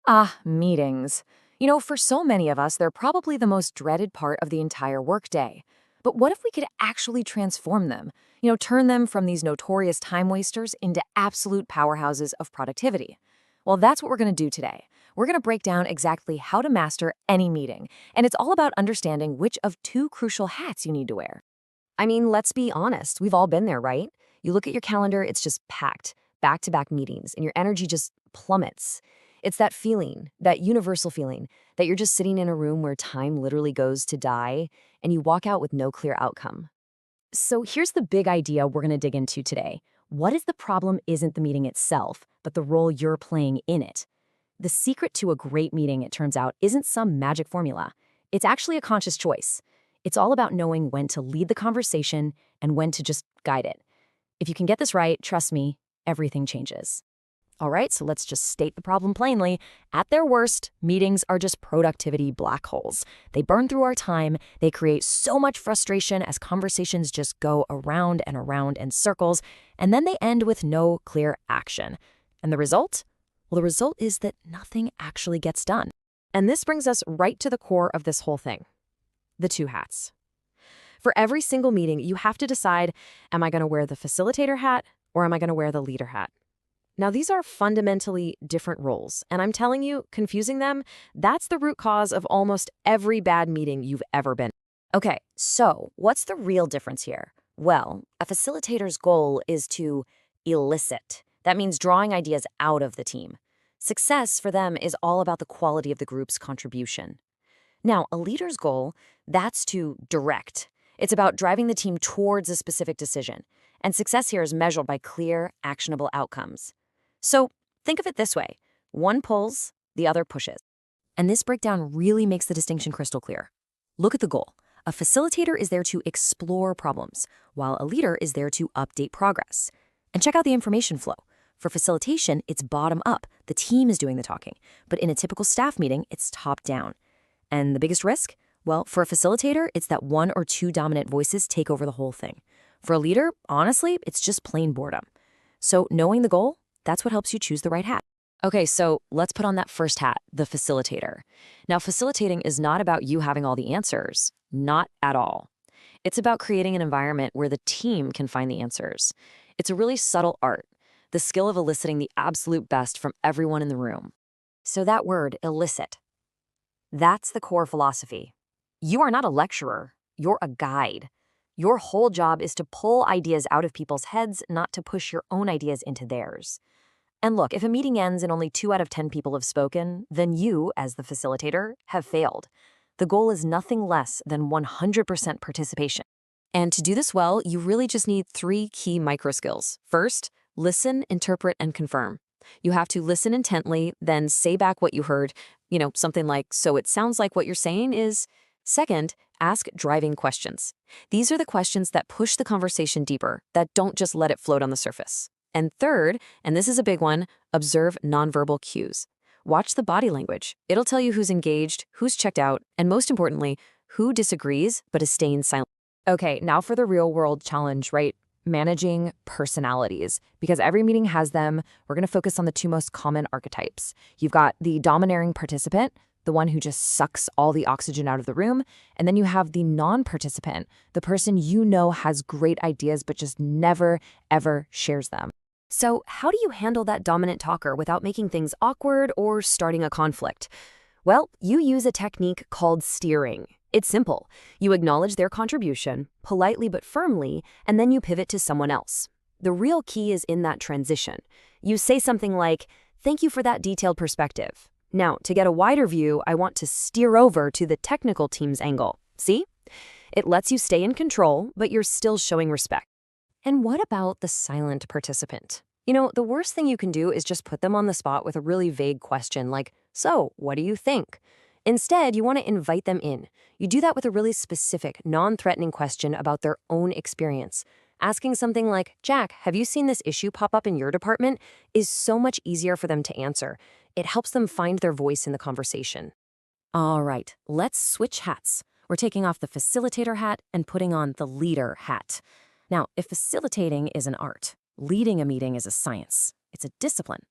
Ah, meetings. For so many of us, they're probably the most dreaded part of the entire workday. But what if we could actually transform them? Turn them from these notorious time wasters into absolute powerhouses of productivity. Well, that's what we're going to do today. We're going to break down exactly how to master any meeting, and it's all about understanding which of two crucial hats you need to wear. I mean, let's be honest. We've all been there, right? You look at your calendar, it's just packed, back-to-back meetings, and your energy just plummets. It's that feeling, that universal feeling, that you're just sitting in a room where time literally goes to die, and you walk out with no clear outcome. So here's the big idea we're going to dig into today. What if the problem isn't the meeting itself, but the role you're playing in it? The secret to a great meeting, it turns out, isn't some magic formula. It's actually a conscious choice. It's all about knowing when to lead the conversation and when to just guide it. If you can get this right, trust me, everything changes. All right, so let's just state the problem plainly. At their worst, meetings are just productivity black holes. They burn through our time. They create so much frustration as conversations just go around and around in circles, and then they end with no clear action. And the result? Well, the result is that nothing actually gets done. And this brings us right to the core of this whole thing. The two hats. For every single meeting, you have to decide, am I going to wear the facilitator hat or am I going to wear the leader hat? Now, these are fundamentally different roles, and I'm telling you, confusing them, that's the root cause of almost every bad meeting you've ever been. Okay, so what's the real difference here? Well, a facilitator's goal is to elicit. That means drawing ideas out of the team. Success for them is all about the quality of the group's contribution. Now, a leader's goal, that's to direct. It's about driving the team towards a specific decision. And success here is measured by clear, actionable outcomes. So think of it this way. One pulls, the other pushes. And this breakdown really makes the distinction crystal clear. Look at the goal. A facilitator is there to explore problems, while a leader is there to update progress. And check out the information flow. For facilitation, it's bottom up. The team is doing the talking. But in a typical staff meeting, it's top down. And the biggest risk? Well, for a facilitator, it's that one or two dominant voices take over the whole thing. For a leader, honestly, it's just plain boredom. So knowing the goal, that's what helps you choose the right hat. Okay, so let's put on that first hat, the facilitator. Now, facilitating is not about you having all the answers. Not at all. It's about creating an environment where the team can find the answers. It's a really subtle art, the skill of eliciting the absolute best from everyone in the room. So that word, elicit, that's the core philosophy. You are not a lecturer, you're a guide. Your whole job is to pull ideas out of people's heads, not to push your own ideas into theirs. And look, if a meeting ends and only 2 out of 10 people have spoken, then you, as the facilitator, have failed. The goal is nothing less than 100% participation. And to do this well, you really just need 3 key micro skills. First, listen, interpret, and confirm. You have to listen intently, then say back what you heard, something like, so it sounds like what you're saying is. Second, ask driving questions. These are the questions that push the conversation deeper, that don't just let it float on the surface. And third, and this is a big one, observe nonverbal cues. Watch the body language. It'll tell you who's engaged, who's checked out, and most importantly, who disagrees but is staying silent. Okay, now for the real-world challenge, right? Managing personalities. Because every meeting has them, we're going to focus on the 2 most common archetypes. You've got the domineering participant, the one who just sucks all the oxygen out of the room, and then you have the non-participant, the person has great ideas but just never, ever shares them. So how do you handle that dominant talker without making things awkward or starting a conflict? Well, you use a technique called steering. It's simple. You acknowledge their contribution, politely but firmly, and then you pivot to someone else. The real key is in that transition. You say something like, "Thank you for that detailed perspective. Now, to get a wider view, I want to steer over to the technical team's angle." See? It lets you stay in control, but you're still showing respect. And what about the silent participant? The worst thing you can do is just put them on the spot with a really vague question like, "So, what do you think?" Instead, you want to invite them in. You do that with a really specific, non-threatening question about their own experience. Asking something like, "Jack, have you seen this issue pop up in your department?" is so much easier for them to answer. It helps them find their voice in the conversation. All right, let's switch hats. We're taking off the facilitator hat and putting on the leader hat. Now, if facilitating is an art, leading a meeting is a science. It's a discipline.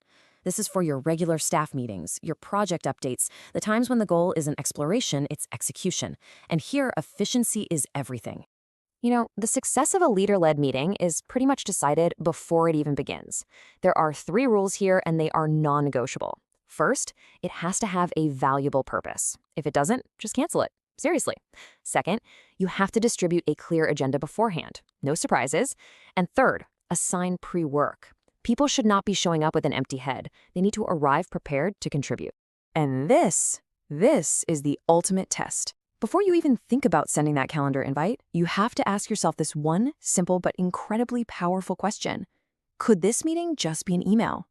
This is for your regular staff meetings, your project updates, the times when the goal isn't exploration, it's execution. And here, efficiency is everything. The success of a leader-led meeting is pretty much decided before it even begins. There are 3 rules here, and they are non-negotiable. First, it has to have a valuable purpose. If it doesn't, just cancel it. Seriously. Second, you have to distribute a clear agenda beforehand. No surprises. And third, assign pre-work. People should not be showing up with an empty head. They need to arrive prepared to contribute. And this is the ultimate test. Before you even think about sending that calendar invite, you have to ask yourself this one simple but incredibly powerful question. Could this meeting just be an email?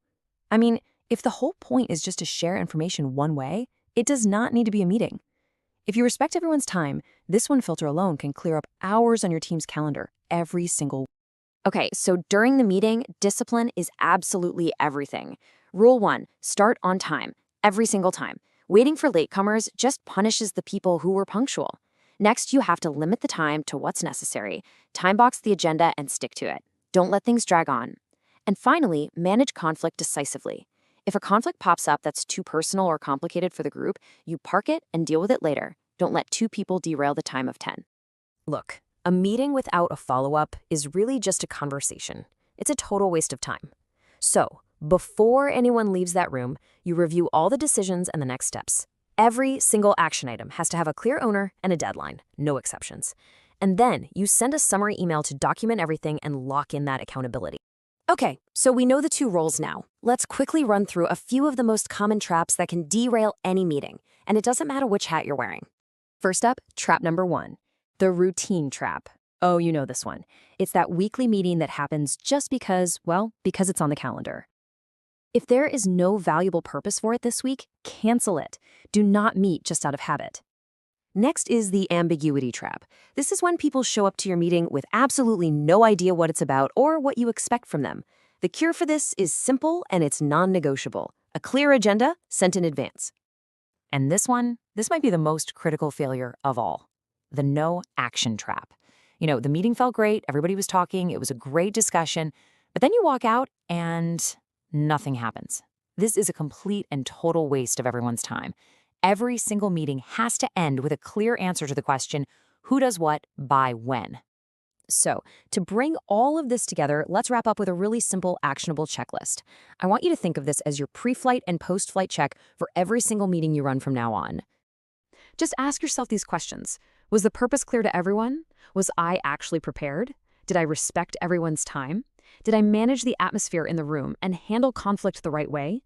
I mean, if the whole point is just to share information one way, it does not need to be a meeting. If you respect everyone's time, this one filter alone can clear up hours on your team's calendar every single week. Okay, so during the meeting, discipline is absolutely everything. Rule 1, start on time, every single time. Waiting for latecomers just punishes the people who were punctual. Next, you have to limit the time to what's necessary, timebox the agenda and stick to it. Don't let things drag on. And finally, manage conflict decisively. If a conflict pops up that's too personal or complicated for the group, you park it and deal with it later. Don't let 2 people derail the time of 10. Look, a meeting without a follow-up is really just a conversation. It's a total waste of time. So, before anyone leaves that room, you review all the decisions and the next steps. Every single action item has to have a clear owner and a deadline, no exceptions. And then you send a summary email to document everything and lock in that accountability. Okay, so we know the 2 roles now. Let's quickly run through a few of the most common traps that can derail any meeting, and it doesn't matter which hat you're wearing. First up, trap number 1, the routine trap. Oh, you know this one. It's that weekly meeting that happens just because it's on the calendar. If there is no valuable purpose for it this week, cancel it. Do not meet just out of habit. Next is the ambiguity trap. This is when people show up to your meeting with absolutely no idea what it's about or what you expect from them. The cure for this is simple and it's non-negotiable. A clear agenda sent in advance. And this might be the most critical failure of all. The no action trap. The meeting felt great, everybody was talking, it was a great discussion, but then you walk out and nothing happens. This is a complete and total waste of everyone's time. Every single meeting has to end with a clear answer to the question, who does what, by when? So, to bring all of this together, let's wrap up with a really simple, actionable checklist. I want you to think of this as your pre-flight and post-flight check for every single meeting you run from now on. Just ask yourself these questions. Was the purpose clear to everyone? Was I actually prepared? Did I respect everyone's time? Did I manage the atmosphere in the room and handle conflict the right way?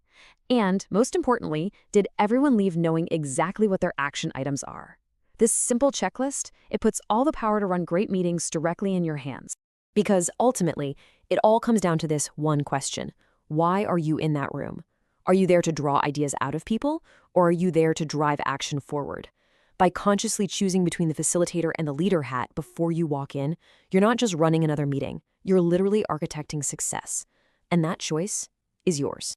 And, most importantly, did everyone leave knowing exactly what their action items are? This simple checklist, it puts all the power to run great meetings directly in your hands. Because ultimately, it all comes down to this one question. Why are you in that room? Are you there to draw ideas out of people, or are you there to drive action forward? By consciously choosing between the facilitator and the leader hat before you walk in, you're not just running another meeting, you're literally architecting success. And that choice is yours.